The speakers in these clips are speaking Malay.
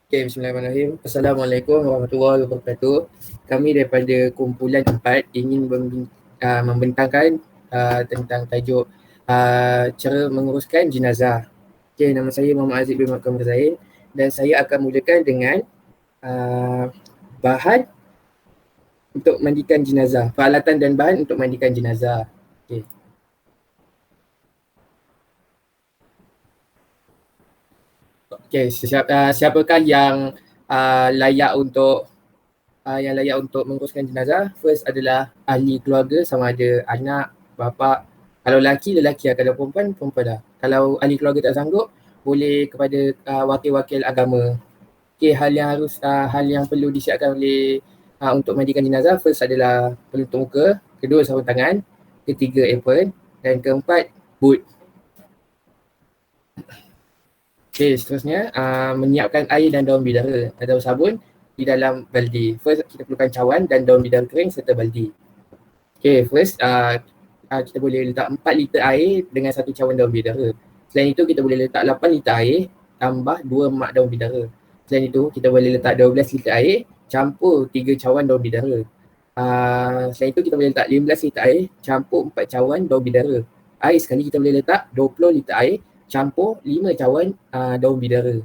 Okay, bismillahirrahmanirrahim. Assalamualaikum warahmatullahi wabarakatuh. Kami daripada kumpulan 4 ingin membentangkan tentang tajuk cara menguruskan jenazah. Okay, nama saya Muhammad Aziz bin Makam Zain dan saya akan mulakan dengan uh, bahan untuk mandikan jenazah, peralatan dan bahan untuk mandikan jenazah. Okay. Okay, siapakah yang layak untuk menguruskan jenazah? First adalah ahli keluarga, sama ada anak, bapa. Kalau lelaki lah. Kalau perempuan, perempuan lah. Kalau ahli keluarga tak sanggup, boleh kepada wakil-wakil agama. Okay, hal yang perlu disiapkan oleh untuk mandikan jenazah, first adalah penutup muka, kedua sarung tangan, ketiga apron, dan keempat boot. Okay, seterusnya menyiapkan air dan daun bidara atau sabun di dalam baldi. First kita perlukan cawan dan daun bidara kering serta baldi. Okay, first kita boleh letak 4 liter air dengan satu cawan daun bidara. Selain itu kita boleh letak 8 liter air tambah 2 mak daun bidara. Selain itu kita boleh letak 12 liter air campur 3 cawan daun bidara. Selain itu kita boleh letak 15 liter air campur 4 cawan daun bidara. Air sekali kita boleh letak 20 liter air campur 5 cawan daun bidara.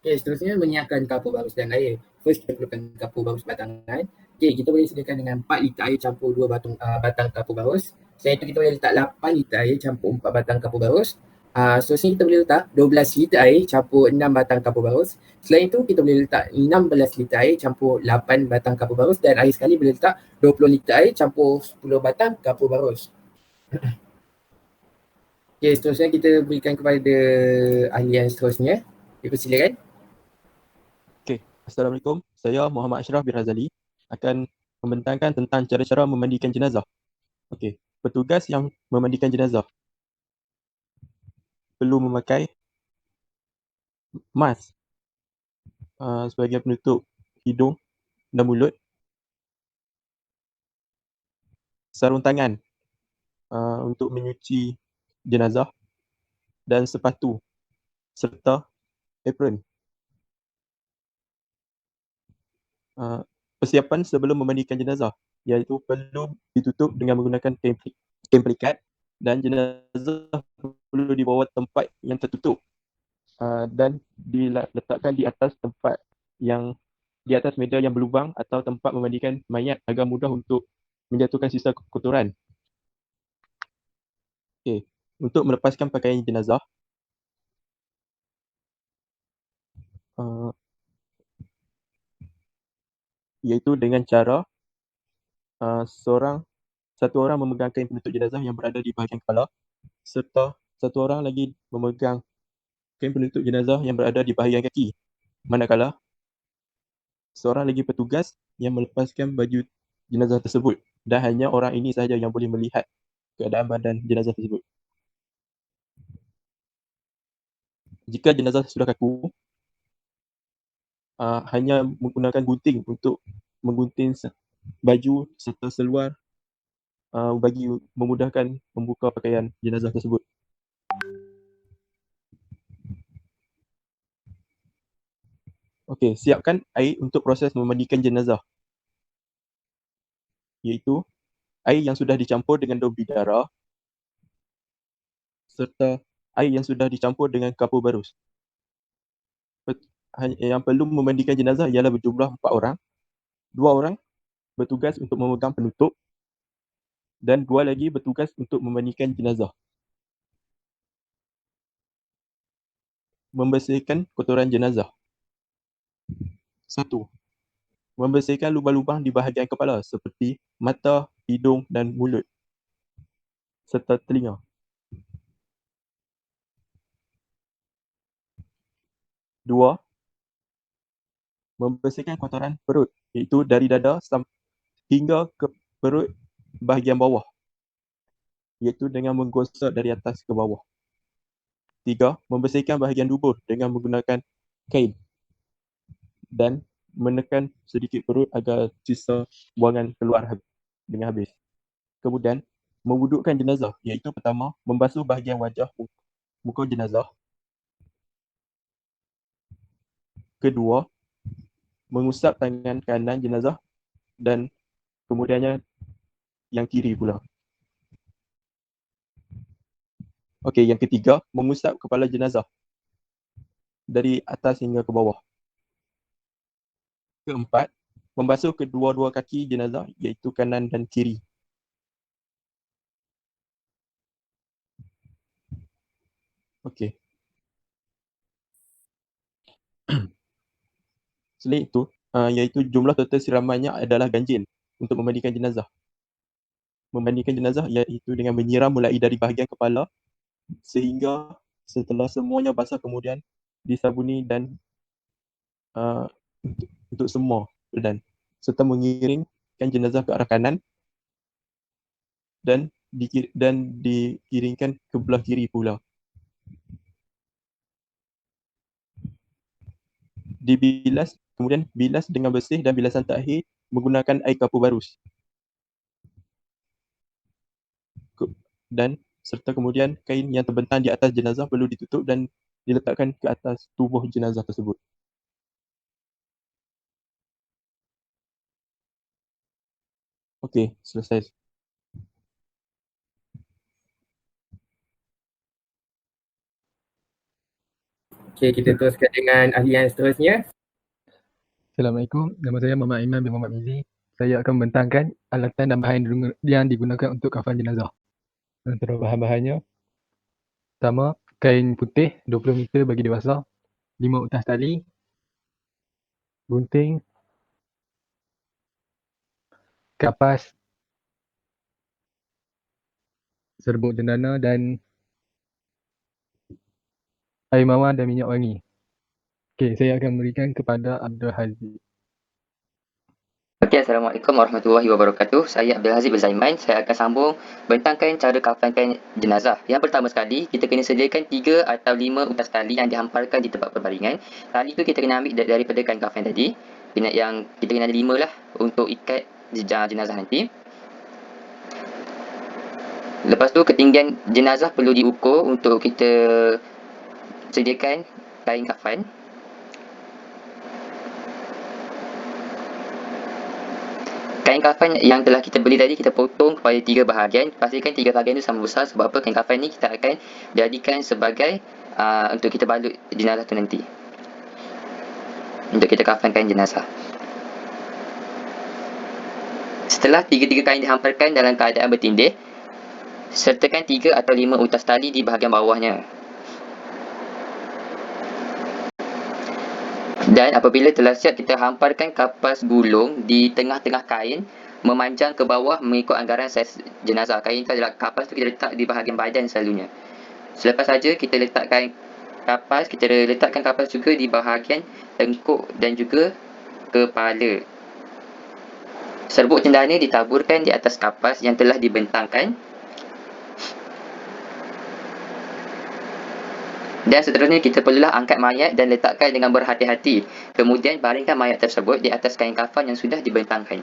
Okay, seterusnya menyiapkan kapur baru dan air. First kita perlukan kapur baru batangan. Okay, kita boleh sediakan dengan 4 liter air campur 2 batang kapur barus. Selain itu kita boleh letak 8 liter air campur 4 batang kapur barus. Seterusnya kita boleh letak 12 liter air campur 6 batang kapur barus. Selain itu kita boleh letak 16 liter air campur 8 batang kapur barus dan air sekali boleh letak 20 liter air campur 10 batang kapur barus. Okay, seterusnya kita berikan kepada ahli yang seterusnya. Dipersilakan. Okey, Assalamualaikum. Saya Muhammad Ashraf bin Razali akan membentangkan tentang cara-cara memandikan jenazah. Okey, petugas yang memandikan jenazah perlu memakai mask sebagai penutup hidung dan mulut, sarung tangan untuk menyuci jenazah dan sepatu serta apron. Persiapan sebelum memandikan jenazah iaitu perlu ditutup dengan menggunakan kain pelikat dan jenazah perlu dibawa tempat yang tertutup dan diletakkan di atas tempat yang di atas meja yang berlubang atau tempat memandikan mayat agar mudah untuk menjatuhkan sisa kotoran. Okey, untuk melepaskan pakaian jenazah, iaitu dengan cara satu orang memegang kain penutup jenazah yang berada di bahagian kepala serta satu orang lagi memegang kain penutup jenazah yang berada di bahagian kaki. Manakala seorang lagi petugas yang melepaskan baju jenazah tersebut dan hanya orang ini sahaja yang boleh melihat keadaan badan jenazah tersebut. Jika jenazah sudah kaku, hanya menggunakan gunting untuk menggunting baju serta seluar bagi memudahkan membuka pakaian jenazah tersebut. Okey, siapkan air untuk proses memandikan jenazah, iaitu air yang sudah dicampur dengan daun bidara serta air yang sudah dicampur dengan kapur barus. Yang perlu memandikan jenazah ialah berjumlah 4 orang. 2 orang bertugas untuk memegang penutup dan 2 lagi bertugas untuk memandikan jenazah. Membersihkan kotoran jenazah. 1. Membersihkan lubang-lubang di bahagian kepala seperti mata, hidung dan mulut serta telinga. 2. Membersihkan kotoran perut, iaitu dari dada hingga ke perut bahagian bawah, iaitu dengan menggosok dari atas ke bawah. 3. Membersihkan bahagian dubur dengan menggunakan kain dan menekan sedikit perut agar sisa buangan keluar dengan habis. Kemudian, mewudukkan jenazah, iaitu pertama, membasuh bahagian wajah muka jenazah. kedua, mengusap tangan kanan jenazah dan kemudiannya yang kiri pula. Okey, yang ketiga, mengusap kepala jenazah dari atas hingga ke bawah. Keempat, membasuh kedua-dua kaki jenazah iaitu kanan dan kiri. Okey. Selain itu, iaitu jumlah total siramannya adalah ganjil untuk memandikan jenazah. Memandikan jenazah iaitu dengan menyiram mulai dari bahagian kepala sehingga setelah semuanya basah kemudian disabuni dan untuk semua badan serta mengiringkan jenazah ke arah kanan dan dikiringkan ke belah kiri pula. Dibilas, kemudian bilas dengan bersih dan bilasan terakhir menggunakan air kapur barus. Dan serta kemudian kain yang terbentang di atas jenazah perlu ditutup dan diletakkan ke atas tubuh jenazah tersebut. Okey, selesai. Okey, kita teruskan dengan ahli yang seterusnya. Assalamualaikum, nama saya Muhammad Iman bin Muhammad Mizi. Saya akan membentangkan alatan dan bahan yang digunakan untuk kafan jenazah. Antara bahan-bahannya, pertama, kain putih 20 meter bagi dewasa, 5 utas tali, gunting, kapas, serbuk cendana dan air mawar dan minyak wangi. Okey, saya akan berikan kepada Abdul Haziq. Okey, Assalamualaikum warahmatullahi wabarakatuh. Saya Abdul Haziq bin Zaiman. Saya akan sambung bentangkan cara kafankan jenazah. Yang pertama sekali, kita kena sediakan 3 atau 5 utas tali yang dihamparkan di tempat perbaringan. Tali tu kita kena ambil daripada kain kafan tadi. Yang kita kena ada 5 lah untuk ikat jenazah nanti. Lepas tu ketinggian jenazah perlu diukur untuk kita sediakan kain kafan. Kain kafan yang telah kita beli tadi kita potong kepada 3 bahagian. Pastikan 3 bahagian itu sama besar. Sebab apa, kain kafan ni kita akan jadikan sebagai untuk kita balut jenazah tu nanti, untuk kita kafankan jenazah. Setelah 3 kain dihamparkan dalam keadaan bertindih, sertakan 3 atau 5 utas tali di bahagian bawahnya. Dan apabila telah siap, kita hamparkan kapas gulung di tengah-tengah kain, memanjang ke bawah mengikut anggaran saiz jenazah. Kain tu adalah kapas tu kita letak di bahagian badan selalunya. Selepas saja kita letakkan kapas, kita letakkan kapas juga di bahagian tengkuk dan juga kepala. Serbuk cendana ditaburkan di atas kapas yang telah dibentangkan. Dan seterusnya kita perlulah angkat mayat dan letakkan dengan berhati-hati. Kemudian baringkan mayat tersebut di atas kain kafan yang sudah dibentangkan.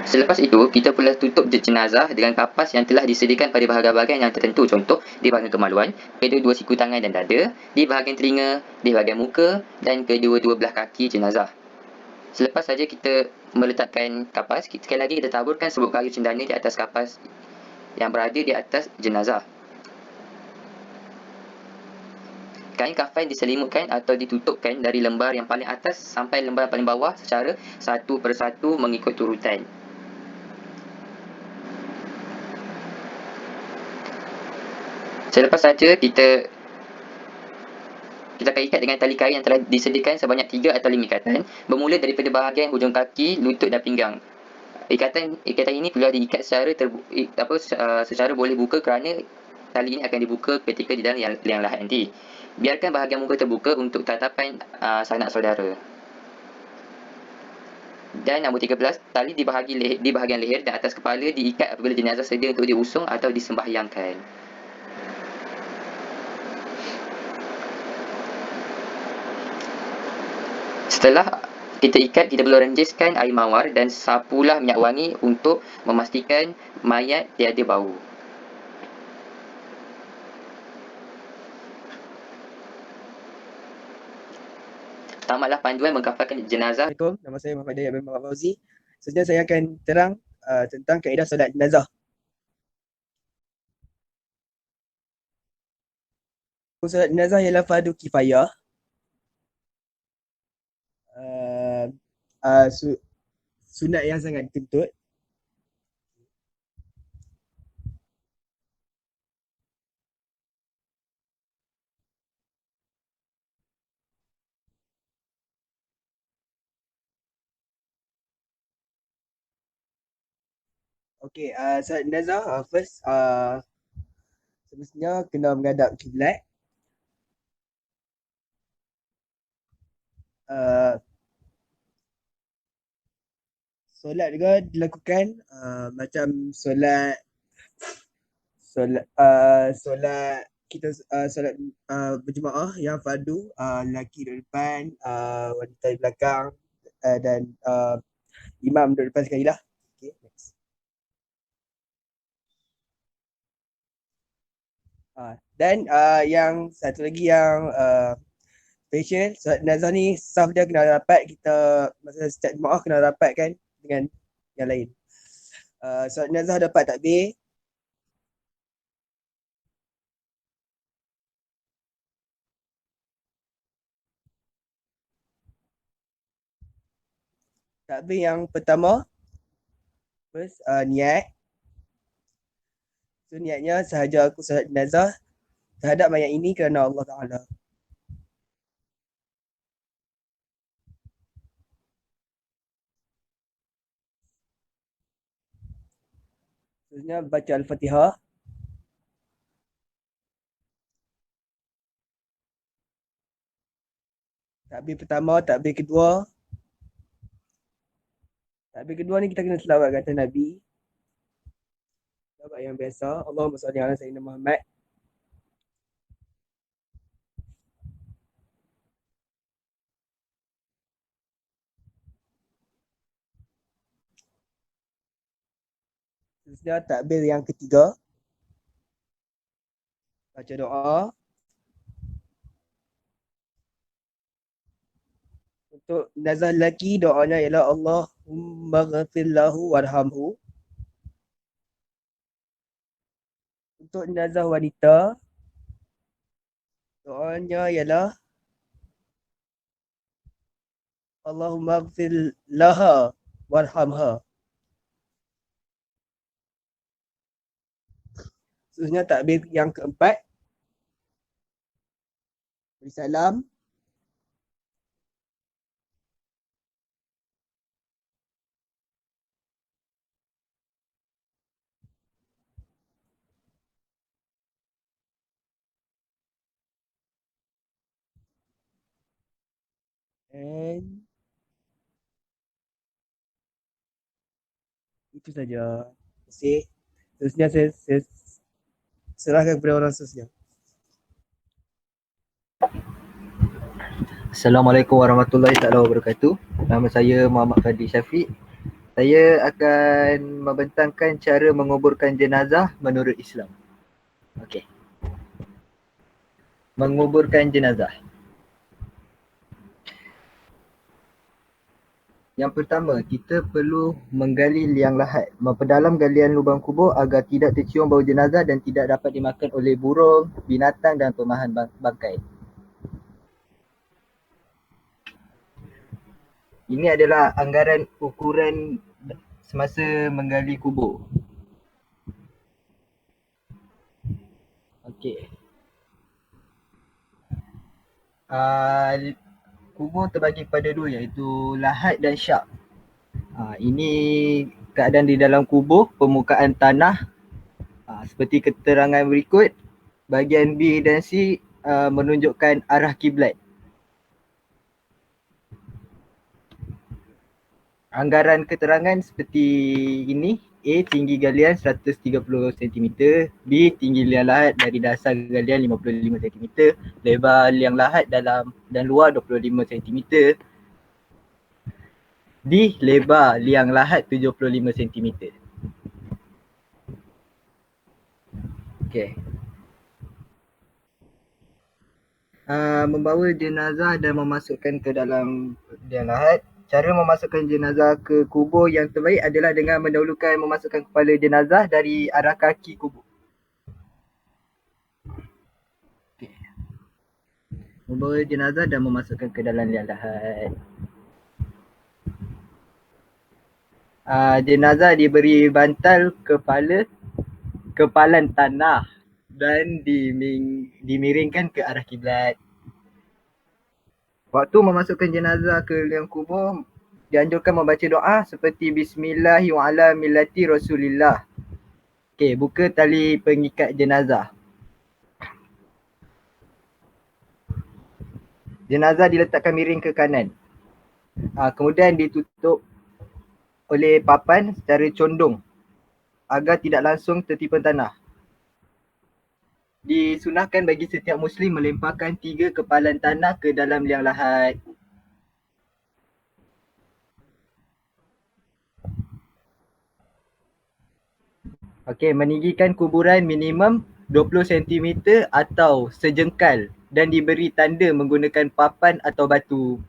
Selepas itu, kita perlu tutup jenazah dengan kapas yang telah disediakan pada bahagian-bahagian yang tertentu. Contoh, di bahagian kemaluan, kedua-dua siku tangan dan dada, di bahagian telinga, di bahagian muka dan kedua-dua belah kaki jenazah. Selepas saja kita meletakkan kapas, sekali lagi kita taburkan serbuk kayu cendana di atas kapas yang berada di atas jenazah. Kain kafan diselimutkan atau ditutupkan dari lembar yang paling atas sampai lembar paling bawah secara satu persatu mengikut turutan. Selepas saja kita akan ikat dengan tali kain yang telah disediakan sebanyak 3 atau 5 ikatan, bermula daripada bahagian hujung kaki, lutut dan pinggang. Ikatan ini perlu diikat secara boleh buka kerana tali ini akan dibuka ketika di dalam liang lahat nanti. Biarkan bahagian muka terbuka untuk tatapan sanak saudara. Dan nombor 13, tali di bahagian leher dan atas kepala diikat apabila jenazah sedia untuk diusung atau disembahyangkan. Setelah kita ikat, kita perlu renjiskan air mawar dan sapulah minyak wangi untuk memastikan mayat tiada bau. tamatlah panduan mengkafankan jenazah. Assalamualaikum, nama saya Muhammad Dayat bin Muhammad Fauzi. Seterusnya saya akan terang tentang kaedah solat jenazah. Solat jenazah ialah fardu kifayah. Sunat yang sangat dituntut. Okey, solat jenazah first semestinya kena menghadap kiblat. Solat juga dilakukan macam solat kita solat berjemaah yang fardu, lelaki duduk depan, wanita di belakang, dan imam duduk depan sekali lah. Okay, next. Dan yang satu lagi yang special, solat jenazah ni saf dia kena rapat, kita masa setiap jemaah kena rapat kan dengan yang lain. Solat jenazah dapat takbir. Takbir yang pertama, first niat. So niatnya sahaja aku solat jenazah terhadap mayat ini kerana Allah Ta'ala. Seterusnya baca Al-Fatihah. Takbir pertama, takbir kedua. Takbir kedua ni kita kena selawat kata Nabi. Selawat yang biasa. Allahumma salli ala sayyidina Muhammad. Seterusnya takbir yang ketiga. Baca doa. Untuk jenazah lelaki, doanya ialah Allahumma ghafir lahu warhamhu. Untuk jenazah wanita, doanya ialah Allahumma ghafir laha warhamha. Seterusnya takbir yang keempat. Beri salam. And itu saja. Terima kasih. Seterusnya saya serahkan kepada orang seterusnya. Assalamualaikum warahmatullahi wabarakatuh. Nama saya Muhammad Fadli Syafiq. Saya akan membentangkan cara menguburkan jenazah menurut Islam. Okey. Menguburkan jenazah. Yang pertama, kita perlu menggali liang lahat, memperdalam galian lubang kubur agar tidak tercium bau jenazah dan tidak dapat dimakan oleh burung, binatang dan pemahan bangkai. Ini adalah anggaran ukuran semasa menggali kubur. Okey. Kubur terbagi pada dua, iaitu lahat dan syak. Ini keadaan di dalam kubur, permukaan tanah. Seperti keterangan berikut, bahagian B dan C menunjukkan arah kiblat. Anggaran keterangan seperti ini. A, tinggi galian 130 cm, B, tinggi liang lahat dari dasar galian 55 cm, lebar liang lahat dalam dan luar 25 cm, D, lebar liang lahat 75 cm. Okey. membawa jenazah dan memasukkan ke dalam liang lahat. Cara memasukkan jenazah ke kubur yang terbaik adalah dengan mendahulukan memasukkan kepala jenazah dari arah kaki kubur. Okay. Membawa jenazah dan memasukkan ke dalam liang lahat. Jenazah diberi bantal kepalan tanah dan dimiringkan ke arah kiblat. Waktu memasukkan jenazah ke liang kubur, dianjurkan membaca doa seperti Bismillahi wa ala millati Rasulillah. Okey, buka tali pengikat jenazah. Jenazah diletakkan miring ke kanan. Kemudian ditutup oleh papan secara condong agar tidak langsung tertimpa tanah. Disunahkan bagi setiap Muslim melemparkan 3 kepalan tanah ke dalam liang lahat. Okey, meninggikan kuburan minimum 20 cm atau sejengkal dan diberi tanda menggunakan papan atau batu.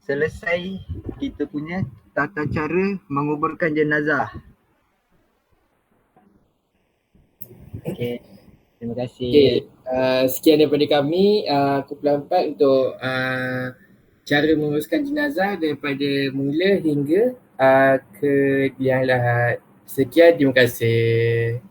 Selesai kita punya tata cara menguburkan jenazah. Okey, terima kasih. Okey, sekian daripada kami kumpulan 4 untuk cara menguruskan jenazah daripada mula hingga ke liang lahat. Sekian, terima kasih.